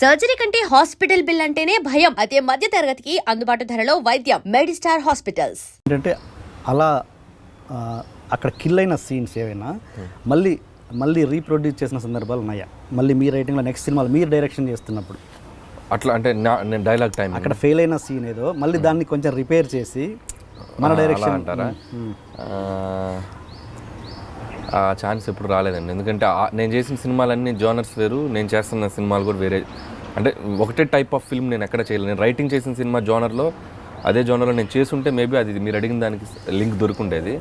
Surgery కంటే hospital bill అంటేనే భయం. అదే మధ్య తరగతికి అందుబాటు ధరలో వైద్యం. Medistar hospitals. ఏంటంటే అలా అక్కడ కిల్ అయిన సీన్స్ ఏవైనా మళ్ళీ రీప్రొడ్యూస్ చేసిన సందర్భాలు ఉన్నాయా? మళ్ళీ మీ రైటింగ్లో నెక్స్ట్ సినిమాలో మీరు డైరెక్షన్ చేస్తున్నప్పుడు అట్లా అంటే నేను డైలాగ్ టైం అక్కడ ఫెయిల్ అయిన సీన్ ఏదో మళ్ళీ దాన్ని కొంచెం రిపేర్ చేసి మన డైరెక్షన్ అంటారా? ఆ ఛాన్స్ ఎప్పుడు రాలేదండి. ఎందుకంటే నేను చేసిన సినిమాలన్నీ జోనర్స్ వేరు, నేను చేస్తున్న సినిమాలు కూడా వేరే. అంటే ఒకటే టైప్ ఆఫ్ ఫిల్మ్ నేను ఎక్కడ చేయలేదు. నేను రైటింగ్ చేసిన సినిమా జోనర్లో, అదే జోనర్లో నేను చేస్తుంటే మేబీ అది మీరు అడిగిన దానికి లింక్ దొరుకుండేది.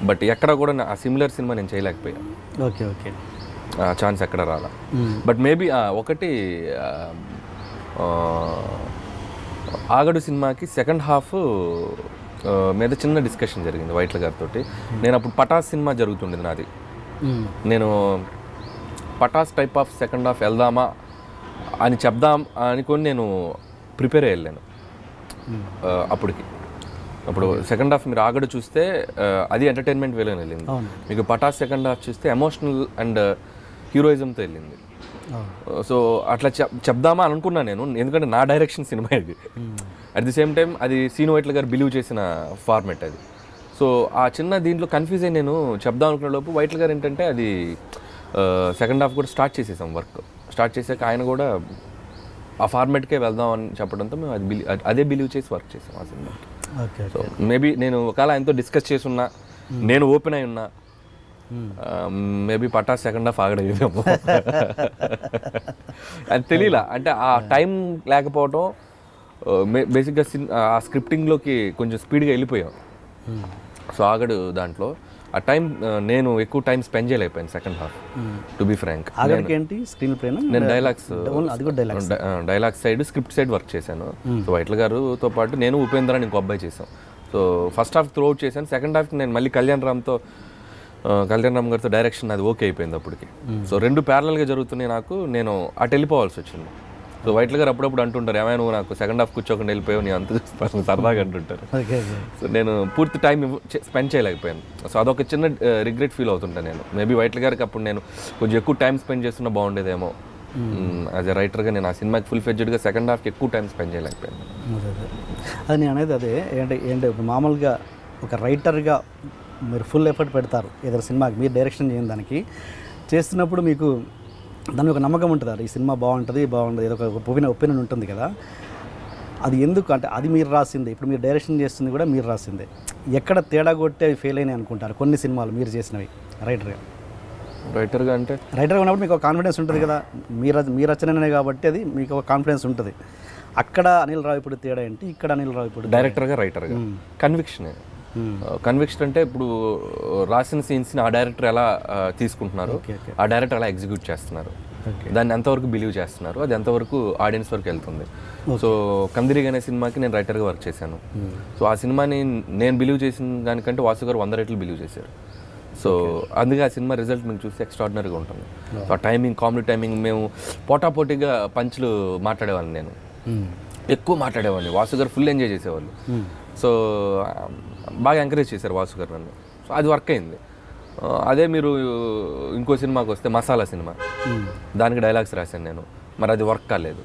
బట్ ఎక్కడ కూడా ఆ సిమిలర్ సినిమా నేను చేయలేకపోయాను. ఓకే ఛాన్స్ ఎక్కడ రాలా. బట్ మేబీ ఒకటి ఆగడు సినిమాకి సెకండ్ హాఫ్ మీద చిన్న డిస్కషన్ జరిగింది వైట్ల గారితో. నేను అప్పుడు పటాస్ సినిమా జరుగుతుండేది నాది. నేను Pataas type of second half వెళ్దామా అని చెప్దాం అనుకొని నేను ప్రిపేర్ అయ్యాను అప్పుడు సెకండ్ హాఫ్ మీరు ఆగడు చూస్తే అది ఎంటర్టైన్మెంట్ వేలో వెళ్ళింది. మీకు పటాస్ సెకండ్ హాఫ్ చూస్తే ఎమోషనల్ అండ్ హీరోయిజంతో వెళ్ళింది. సో అట్లా చెప్దామా అనుకున్నాను నేను, ఎందుకంటే నా డైరెక్షన్ సినిమా ఇది. అట్ ది సేమ్ టైం అది సీను వైట్ల గారు బిలీవ్ చేసిన ఫార్మెట్ అది. సో ఆ చిన్న దీంట్లో కన్ఫ్యూజ్ అయ్యి నేను చెప్దాం అనుకునే లోపు వైట్ల గారు ఏంటంటే అది సెకండ్ హాఫ్ కూడా స్టార్ట్ చేసేసాం. వర్క్ స్టార్ట్ చేసాక ఆయన కూడా ఆ ఫార్మెట్కే వెళ్దాం అని చెప్పడంతో మేము అదే బిలీవ్ చేసి వర్క్ చేసాం ఆ సినిమాకి. సో మేబీ నేను ఒకవేళ ఆయనతో డిస్కస్ చేసి ఉన్నా, నేను ఓపెన్ అయి ఉన్నా, మేబీ పటాస్ సెకండ్ హాఫ్ ఆగడేదేమో అది తెలియలా. అంటే ఆ టైం లేకపోవటం, బేసిక్గా ఆ స్క్రిప్టింగ్లోకి కొంచెం స్పీడ్గా వెళ్ళిపోయాం. సో ఆగడు దాంట్లో ఆ టైం నేను ఎక్కువ టైం స్పెండ్ చేయలేకపోయాను second half, to be frank. నేను dialogue side, script side work చేశాను. సో వైట్ల గారుతో పాటు నేను ఉపేంద్ర ఇంకో అబ్బాయి చేశాను. So first half throughout చేశాను. సెకండ్ హాఫ్కి నేను మళ్ళీ కళ్యాణ్ రామ్ గారితో డైరెక్షన్ అది ఓకే అయిపోయింది అప్పటికి. సో రెండు ప్యారలల్గా జరుగుతున్నాయి నాకు. నేను అటు వెళ్ళిపోవాల్సి వచ్చింది. సో వైట్ల గారు అప్పుడప్పుడు అంటుంటారు, ఏమైనా నువ్వు నాకు సెకండ్ హాఫ్ కూర్చోకుండా వెళ్ళిపోయావు, నేను అంత చూస్తాను సరదాగా అంటుంటారు. సో నేను పూర్తి టైం స్పెండ్ చేయలేకపోయాను. సో అదొక చిన్న రిగ్రెట్ ఫీల్ అవుతుంటాను నేను. మేబీ వైట్ల గారికి అప్పుడు నేను కొంచెం ఎక్కువ టైం స్పెండ్ చేస్తున్నా బాగుండేదేమో. యాజ్ ఎ రైటర్గా నేను ఆ సినిమాకి ఫుల్ ఫ్లెడ్జ్డ్గా సెకండ్ హాఫ్కి ఎక్కువ టైం స్పెండ్ చేయలేకపోయాను. అది నేను అనేది అదే ఏంటి మామూలుగా ఒక రైటర్గా మీరు ఫుల్ ఎఫర్ట్ పెడతారు ఏదైనా సినిమాకి, మీరు డైరెక్షన్ చేయని దానికి చేస్తున్నప్పుడు మీకు దాని ఒక నమ్మకం ఉంటుంది, ఈ సినిమా బాగుంటుంది ఏదో ఒక ఒపీనియన్ ఉంటుంది కదా. అది ఎందుకు అంటే అది మీరు రాసిందే, ఇప్పుడు మీరు డైరెక్షన్ చేస్తుంది కూడా మీరు రాసిందే. ఎక్కడ తేడా కొట్టి అవి ఫెయిల్ అయినాయి అనుకుంటారు కొన్ని సినిమాలు మీరు చేసినవి రైటర్గా అంటే రైటర్గా ఉన్నప్పుడు మీకు ఒక కాన్ఫిడెన్స్ ఉంటుంది కదా, మీ రచననే కాబట్టి అది మీకు ఒక కాన్ఫిడెన్స్ ఉంటుంది. అక్కడ అనిల్ రావిపూడి తేడా ఏంటి, ఇక్కడ అనిల్ రావిపూడి రైటర్గా కన్విక్షన్ అంటే ఇప్పుడు రాసిన సీన్స్ని ఆ డైరెక్టర్ ఎలా తీసుకుంటున్నారు, ఆ డైరెక్టర్ ఎలా ఎగ్జిక్యూట్ చేస్తున్నారు, దాన్ని ఎంతవరకు బిలీవ్ చేస్తున్నారు, అది ఎంతవరకు ఆడియన్స్ వరకు వెళ్తుంది. సో కందిరిగ్ అనే సినిమాకి నేను రైటర్గా వర్క్ చేశాను. సో ఆ సినిమాని నేను బిలీవ్ చేసిన దానికంటే వాసు గారు 100 రెట్లు బిలీవ్ చేశారు. సో అందుకే ఆ సినిమా రిజల్ట్ మేము చూస్తే ఎక్స్ట్రాడినరీగా ఉంటుంది. సో ఆ టైమింగ్, కామెడీ టైమింగ్, మేము పోటాపోటీగా పంచులు మాట్లాడేవాళ్ళని, నేను ఎక్కువ మాట్లాడేవాడిని, వాసు గారు ఫుల్ ఎంజాయ్ చేసేవాళ్ళు. సో బాగా ఎంకరేజ్ చేశారు వాసు గారు నన్ను. సో అది వర్క్ అయింది. అదే మీరు ఇంకో సినిమాకి వస్తే మసాలా సినిమా, దానికి డైలాగ్స్ రాశాను నేను, మరి అది వర్క్ కాలేదు.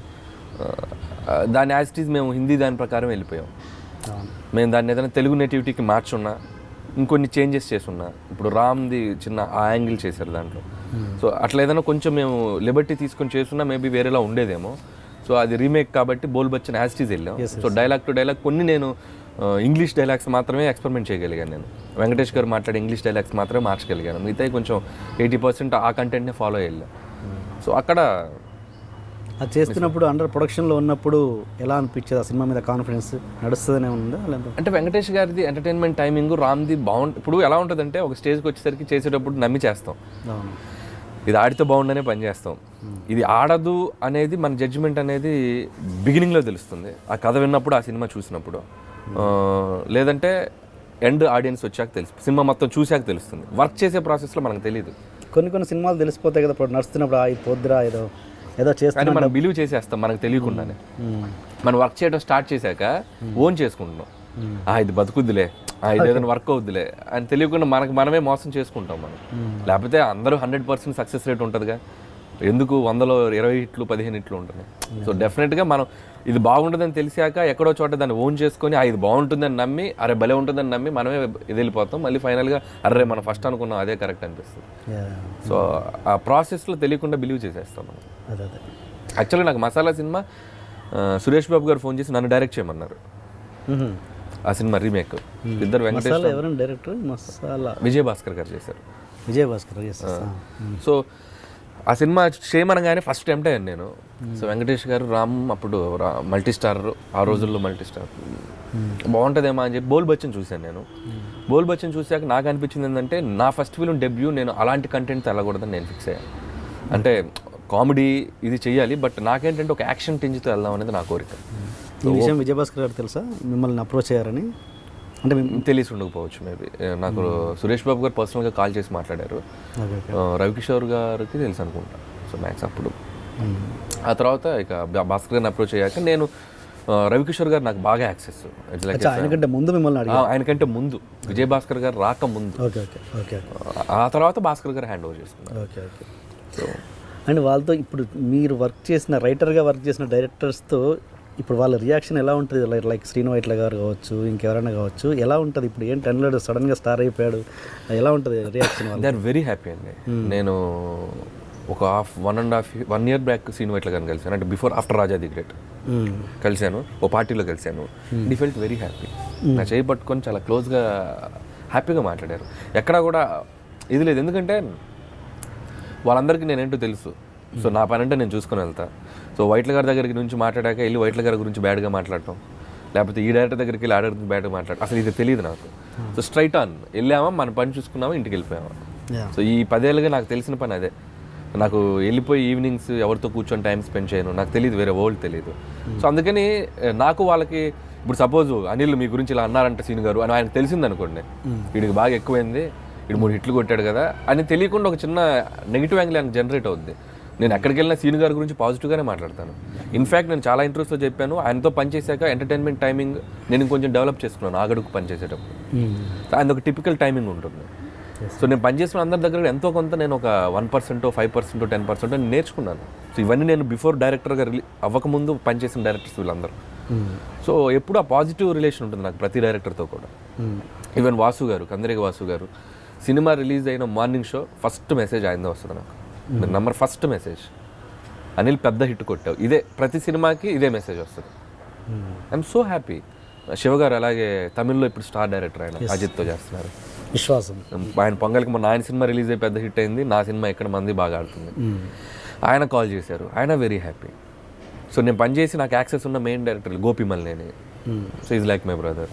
దాని యాజ్ ఇట్ ఈజ్ మేము హిందీ దాని ప్రకారం వెళ్ళిపోయాం. మేము దాన్ని ఏదైనా తెలుగు నేటివిటీకి మార్చున్నా, ఇంకొన్ని చేంజెస్ చేసున్నా. ఇప్పుడు రామ్ది చిన్న ఆ యాంగిల్ చేశారు దాంట్లో. సో అట్లా ఏదైనా కొంచెం మేము లిబర్టీ తీసుకొని చేస్తున్నా మేబీ వేరేలా ఉండేదేమో. సో అది రీమేక్ కాబట్టి బోల్ బచ్చన్ యాజ్ ఇట్ ఈజ్ వెళ్ళాం. సో డైలాగ్ టు డైలాగ్ కొన్ని నేను ఇంగ్లీష్ డైలాగ్స్ మాత్రమే ఎక్స్పెరిమెంట్ చేయగలిగాను. నేను వెంకటేష్ గారు మాట్లాడే ఇంగ్లీష్ డైలాగ్స్ మాత్రమే మార్చగలిగాను. మిగతా కొంచెం 80% ఆ కంటెంట్నే ఫాలో అయ్యాను. సో అక్కడ అది చేస్తున్నప్పుడు అండర్ ప్రొడక్షన్లో ఉన్నప్పుడు ఎలా అనిపించేది, ఆ సినిమా మీద కాన్ఫిడెన్స్ నడుస్తుందనే ఉందా? అంటే వెంకటేష్ గారిది ఎంటర్టైన్మెంట్ టైమింగ్, రామ్ది బాగుంటుంది. ఇప్పుడు ఎలా ఉంటుందంటే ఒక స్టేజ్కి వచ్చేసరికి చేసేటప్పుడు నమ్మి చేస్తాం, ఇది ఆడితే బాగుండనే పని చేస్తాం. ఇది ఆడదు అనేది మన జడ్జిమెంట్ అనేది బిగినింగ్లో తెలుస్తుంది, ఆ కథ విన్నప్పుడు, ఆ సినిమా చూసినప్పుడు. లేదంటే ఎండ్ ఆడియన్స్ వచ్చాక తెలుసు, సినిమా మొత్తం చూశాక తెలుస్తుంది. వర్క్ చేసే ప్రాసెస్లో మనకు తెలియదు. కొన్ని సినిమాలు తెలిసిపోతాయి కదా, ఇప్పుడు నడుస్తున్నప్పుడు ఇది పొద్దురా ఏదో చేస్తాను మనం బిలీవ్ చేసేస్తాం మనకు తెలియకుండానే. మనం వర్క్ చేయడం స్టార్ట్ చేశాక ఓన్ చేసుకుంటున్నాం, ఇది బతుకుద్దులే, ఇది ఏదైనా వర్క్ అవుద్దులే అని తెలియకుండా మనమే మోసం చేసుకుంటాం మనం. లేకపోతే అందరూ 100% సక్సెస్ రేట్ ఉంటుందిగా. ఎందుకు 100లో 20 హిట్లు 15 హిట్లు ఉంటున్నాయి. సో డెఫినెట్గా మనం ఇది బాగుంటుందని తెలిసాక ఎక్కడో చోట దాన్ని ఓన్ చేసుకొని ఇది బాగుంటుందని నమ్మి అరే భలే ఉంటుందని నమ్మి మనమే ఇది వెళ్ళిపోతాం. మళ్ళీ ఫైనల్గా అరే మనం ఫస్ట్ అనుకున్నాం అదే కరెక్ట్ అనిపిస్తుంది. సో ఆ ప్రాసెస్లో తెలియకుండా బిలీవ్ చేసేస్తాం మనం. యాక్చువల్గా నాకు మసాలా సినిమా సురేష్ బాబు గారు ఫోన్ చేసి నన్ను డైరెక్ట్ చేయమన్నారు. ఆ సినిమా రీమేక్ ఇద్దరు వెంకటేష్ డైరెక్టర్ మసాలా విజయ్ భాస్కర్ గారు చేశారు. విజయ్ భాస్కర్ సో ఆ సినిమా చేయమనగానే ఫస్ట్ అటెంప్ట్ అయ్యాను నేను. సో వెంకటేష్ గారు రామ్ అప్పుడు మల్టీ స్టార్, ఆ రోజుల్లో మల్టీ స్టార్ బాగుంటుందేమో అని చెప్పి బోల్ బచ్చన్ చూశాను నేను. బోల్ బచ్చన్ చూశాక నాకు అనిపించింది ఏంటంటే నా ఫస్ట్ ఫిల్మ్ డెబ్యూ నేను అలాంటి కంటెంట్ వెళ్ళకూడదని నేను ఫిక్స్ అయ్యాను. అంటే కామెడీ ఇది చెయ్యాలి, బట్ నాకేంటంటే ఒక యాక్షన్ టింజ్తో వెళ్దాం అనేది నా కోరిక. ఈ విషయం విజయ్ భాస్కర్ గారు తెలుసా మిమ్మల్ని అప్రోచ్ అయ్యారని? అంటే తెలిసి ఉండకపోవచ్చు మేబీ. నాకు సురేష్ బాబు గారు పర్సనల్గా కాల్ చేసి మాట్లాడారు. రవికిషోర్ గారికి తెలుసు అనుకుంటా. సో మ్యాక్స్ అప్పుడు ఆ తర్వాత ఇక భాస్కర్ గారిని అప్రోచ్ అయ్యాక నేను రవికిషోర్ గారు నాకు బాగా యాక్సెస్. ఆయనకంటే ముందు మిమ్మల్ని ఆయనకంటే ముందు విజయ్ భాస్కర్ గారు రాక ముందు. ఆ తర్వాత భాస్కర్ గారు హ్యాండ్ ఓవర్ చేసుకున్నారు. సో అండ్ వాళ్ళతో ఇప్పుడు మీరు రైటర్గా వర్క్ చేసిన డైరెక్టర్స్తో ఇప్పుడు వాళ్ళ రియాక్షన్ ఎలా ఉంటుంది? లైక్ శ్రీను వైట్ల గారు కావచ్చు, ఇంకెవరైనా కావచ్చు, ఎలా ఉంటుంది? ఇప్పుడు ఏంటి అన్నాడు సడన్గా స్టార్ అయిపోయాడు, ఎలా ఉంటుంది reaction? They are very happy అండి. నేను ఒక 1.5 year బ్యాక్ శ్రీను వైట్ల గారిని కలిసాను. అంటే ఆఫ్టర్ రాజా ది గ్రేట్ కలిశాను, ఓ పార్టీలో కలిశాను. They felt very happy. నా చేయి పట్టుకొని చాలా క్లోజ్గా హ్యాపీగా మాట్లాడారు. ఎక్కడా కూడా ఇది లేదు, ఎందుకంటే వాళ్ళందరికీ నేనేంటో తెలుసు. సో నా పని అంటే నేను చూసుకొని వెళ్తా. సో వైట్ల గారి దగ్గరికి నుంచి మాట్లాడాక వెళ్ళి వైట్ల గారి గురించి బ్యాడ్గా మాట్లాడటం, లేకపోతే ఈ డైరెక్టర్ దగ్గరికి వెళ్ళి ఆ డైరెక్టర్ బ్యాడ్గా మాట్లాడటం, అసలు ఇది తెలియదు నాకు. సో స్ట్రైట్ ఆన్ వెళ్ళామా, మన పని చూసుకున్నామా, ఇంటికి వెళ్ళిపోయామా. సో ఈ 10 ఏళ్ళుగా నాకు తెలిసిన పని అదే. నాకు వెళ్ళిపోయి ఈవినింగ్స్ ఎవరితో కూర్చొని టైం స్పెండ్ చేయను, నాకు తెలియదు, వేరే వరల్డ్ తెలియదు. సో అందుకని నాకు వాళ్ళకి ఇప్పుడు సపోజ్ అనిల్ మీ గురించి ఇలా అన్నారంట సీన్ గారు అని ఆయనకు తెలిసింది అనుకోండి, వీడికి బాగా ఎక్కువైంది, వీడు 3 హిట్లు కొట్టాడు కదా అని తెలియకుండా ఒక చిన్న నెగిటివ్ యాంగిల్ ఆయనకు జనరేట్ అవుద్ది. నేను ఎక్కడికి వెళ్ళినా సీన్ గారి గురించి పాజిటివ్గానే మాట్లాడతాను. ఇన్ఫ్యాక్ట్ నేను చాలా ఇంట్రెస్ట్తో చెప్పాను, ఆయనతో పనిచేశాక ఎంటర్టైన్మెంట్ టైమింగ్ నేను కొంచెం డెవలప్ చేసుకున్నాను. ఆగడుకు పనిచేసేటప్పుడు ఆయన ఒక టిపికల్ టైమింగ్ ఉంటుంది. సో నేను పనిచేసిన అందరి దగ్గర ఎంతో కొంత నేను ఒక 1%, 5%, 10% నేర్చుకున్నాను. సో ఇవన్నీ నేను బిఫోర్ డైరెక్టర్గా అవ్వకముందు పనిచేసిన డైరెక్టర్స్ వీళ్ళందరూ. సో ఎప్పుడు ఆ పాజిటివ్ రిలేషన్ ఉంటుంది నాకు ప్రతి డైరెక్టర్తో కూడా. ఈవెన్ వాసు గారు, కందిరేగ వాసు గారు, సినిమా రిలీజ్ అయిన మార్నింగ్ షో ఫస్ట్ మెసేజ్ ఆయనదే వస్తుంది నాకు. నంబర్ ఫస్ట్ మెసేజ్, అనిల్ పెద్ద హిట్ కొట్టావు, ఇదే ప్రతి సినిమాకి ఇదే మెసేజ్ వస్తుంది. I'm so happy. శివ గారు అలాగే తమిళ్లో ఇప్పుడు స్టార్ డైరెక్టర్, ఆయన అజిత్తో చేస్తున్నారు. విశ్వాసం. ఆయన పొంగల్కి మొన్న ఆయన సినిమా రిలీజ్ అయ్యి పెద్ద హిట్ అయింది, నా సినిమా ఇక్కడ మంది బాగా ఆడుతుంది. ఆయన కాల్ చేశారు, ఆయన వెరీ హ్యాపీ. సో నేను పనిచేసి నాకు యాక్సెస్ ఉన్న main director Gopi Malineni. So is like my brother.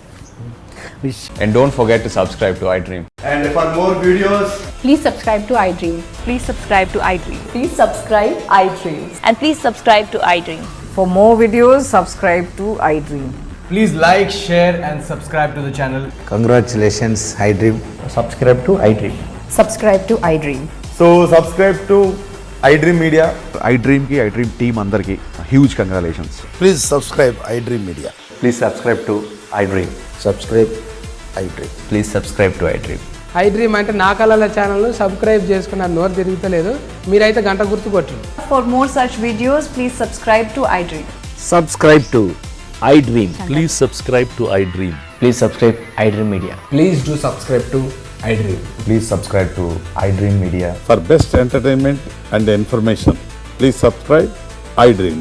And don't forget to subscribe to iDream. And for more videos, Please subscribe to iDream. Please subscribe to iDream. Please subscribe iDream. And please subscribe to iDream. For more videos, subscribe to iDream. please like, share and subscribe to the channel. Congratulations, iDream. Subscribe to iDream. Subscribe to iDream. So subscribe to iDream Media. iDream ki iDream team andarki huge congratulations. Please subscribe iDream Media. Please subscribe to iDream. Subscribe iDream. Please subscribe to iDream. iDream అంటే నా కళల channel subscribe చేసుకున్న నోరు తిరుగుతలేదు, మీరైతే గంట గుర్తు కొట్టండి. For more such videos, please subscribe to iDream. Subscribe to iDream. Please subscribe to iDream. Please subscribe iDream Media. Please do subscribe to iDream. Please subscribe to iDream Media. For best entertainment and information, please subscribe iDream.